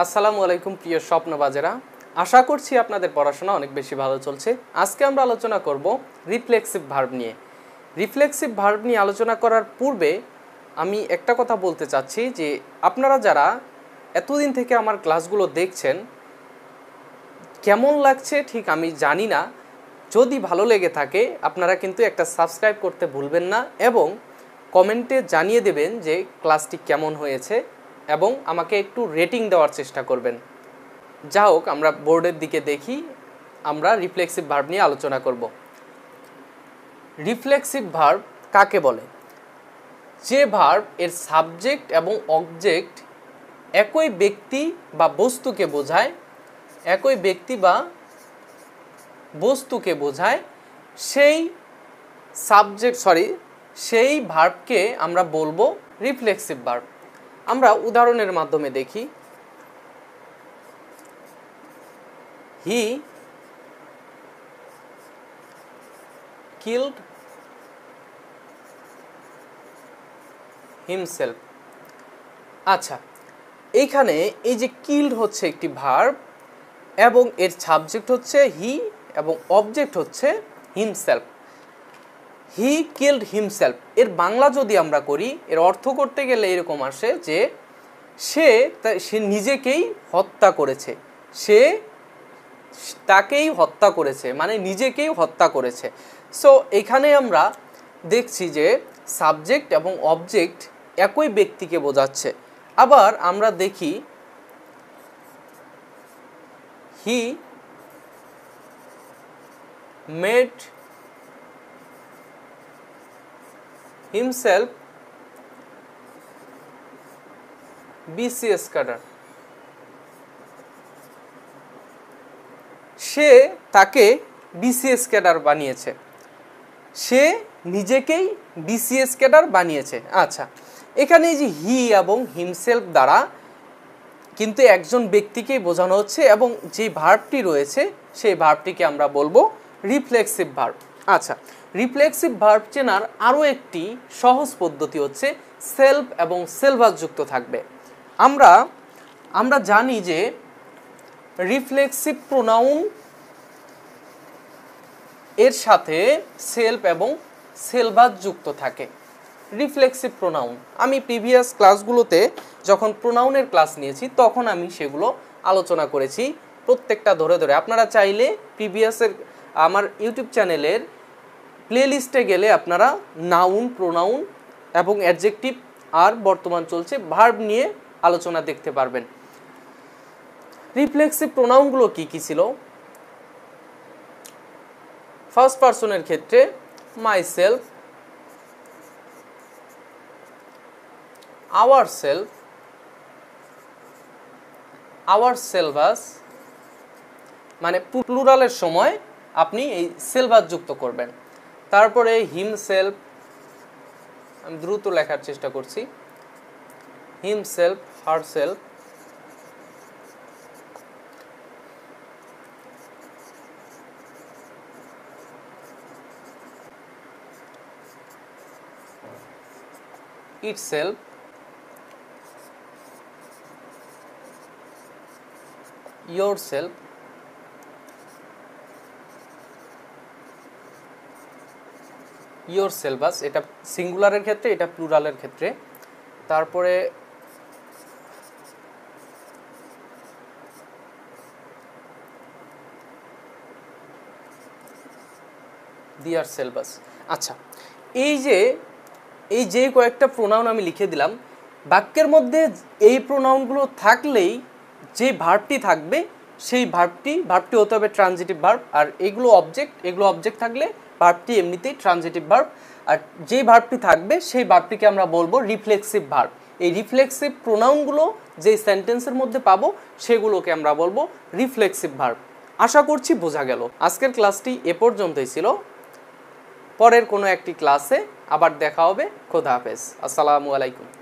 আসসালামু আলাইকুম প্রিয় স্বপ্নবাজেরা, আশা করছি আপনাদের পড়াশোনা অনেক বেশি ভালো চলছে। আজকে আমরা আলোচনা করব রিফ্লেক্সিভ ভার্ব নিয়ে। রিফ্লেক্সিভ ভার্ব নিয়ে আলোচনা করার পূর্বে আমি একটা কথা বলতে চাচ্ছি যে আপনারা যারা এতদিন থেকে আমার ক্লাসগুলো দেখছেন, কেমন লাগছে ঠিক আমি জানি না। যদি ভালো লেগে থাকে আপনারা কিন্তু একটা সাবস্ক্রাইব করতে ভুলবেন না এবং কমেন্টে জানিয়ে দেবেন যে ক্লাসটি কেমন হয়েছে এবং আমাকে একটু রেটিং দেওয়ার চেষ্টা করবেন। যা হোক, আমরা বোর্ডের দিকে দেখি। আমরা রিফ্লেক্সিভ ভার্ব নিয়ে আলোচনা করব। রিফ্লেক্সিভ ভার্ব কাকে বলে? যে ভার্ব এর সাবজেক্ট এবং অবজেক্ট একই ব্যক্তি বা বস্তুকে বোঝায়, একই ব্যক্তি বা বস্তুকে বোঝায়, সেই ভার্বকে আমরা বলবো রিফ্লেক্সিভ ভার্ব। আমরা উদাহরণের মাধ্যমে দেখি। হি কিলড হিমসেলফ। আচ্ছা, এইখানে এই যে কিলড হচ্ছে একটি ভার্ব এবং এর সাবজেক্ট হচ্ছে হি এবং অবজেক্ট হচ্ছে হিমসেলফ। হি কিলড হিমসেলফ এর বাংলা যদি আমরা করি, এর অর্থ করতে গেলে এরকম আসে যে সে নিজেকেই হত্যা করেছে, সে তাকেই হত্যা করেছে, মানে নিজেকেই হত্যা করেছে। সো এখানে আমরা দেখছি যে সাবজেক্ট এবং অবজেক্ট একই ব্যক্তিকে বোঝাচ্ছে। আবার আমরা দেখি he made himself BCS cadre. সে তাকে বিসিএস ক্যাডার বানিয়েছে, সে নিজেকেই বিসিএস ক্যাডার বানিয়েছে। আচ্ছা, এখানে এই যে হি এবং হিমসেলফ দ্বারা কিন্তু একজন ব্যক্তিকেই বোঝানো হচ্ছে এবং যে ভার্বটি রয়েছে সেই ভার্বটিকে আমরা বলবো রিফ্লেক্সিভ ভার্ব। আচ্ছা, রিফ্লেক্সিভ ভার্ব চেনার আরও একটি সহজ পদ্ধতি হচ্ছে সেলফ এবং সেলভাস যুক্ত থাকবে। আমরা জানি যে রিফ্লেক্সিভ প্রোনাউন এর সাথে সেলফ এবং সেলভাস যুক্ত থাকে। রিফ্লেক্সিভ প্রোনাউন আমি প্রিভিয়াস ক্লাসগুলোতে যখন প্রোনাউনের ক্লাস নিয়েছি তখন আমি সেগুলো আলোচনা করেছি প্রত্যেকটা ধরে ধরে। আপনারা চাইলে প্রিভিয়াসের আমার ইউটিউব চ্যানেলের প্লেলিস্টে গেলে আপনারা নাউন, প্রোনাউন এবং অ্যাডজেক্টিভ আর বর্তমান চলছে ভার্ব নিয়ে আলোচনা দেখতে পারবেন। রিফ্লেক্সিভ প্রোনাউনগুলো কি কি ছিল? ফার্স্ট পারসনের ক্ষেত্রে মাই সেলফ, ourself, ourselves, মানে প্লুরালের সময় আপনি এই সেলভাস যুক্ত করবেন। তারপরে হিমসেলফ, আমি দ্রুত লেখার চেষ্টা করছি। Himself, herself, itself, yourself, yourselves, এটা সিঙ্গুলারের ক্ষেত্রে, এটা প্লুরালের ক্ষেত্রে। তারপরে dearselves। আচ্ছা, এই যে কয়েকটা প্রোনাউন আমি লিখে দিলাম, বাক্যের মধ্যে এই প্রোনাউনগুলো থাকলেই যে ভার্বটি থাকবে সেই ভার্বটি হতে হবে ট্রানজিটিভ ভার্ব। আর এগুলো অবজেক্ট থাকলে ভার্বটি এমনিতেই ট্রানজিটিভ ভার্ব। আর যে ভার্বটি থাকবে সেই ভার্বটিকে আমরা বলবো রিফ্লেক্সিভ ভার্ব। এই রিফ্লেক্সিভ প্রোনাউনগুলো যে সেন্টেন্সের মধ্যে পাবো সেগুলোকে আমরা বলবো রিফ্লেক্সিভ ভার্ব। আশা করছি বোঝা গেল। আজকের ক্লাসটি এ পর্যন্তই ছিল। পরের কোনো একটি ক্লাসে আবার দেখা হবে। খোদা হাফেজ। আসসালামু আলাইকুম।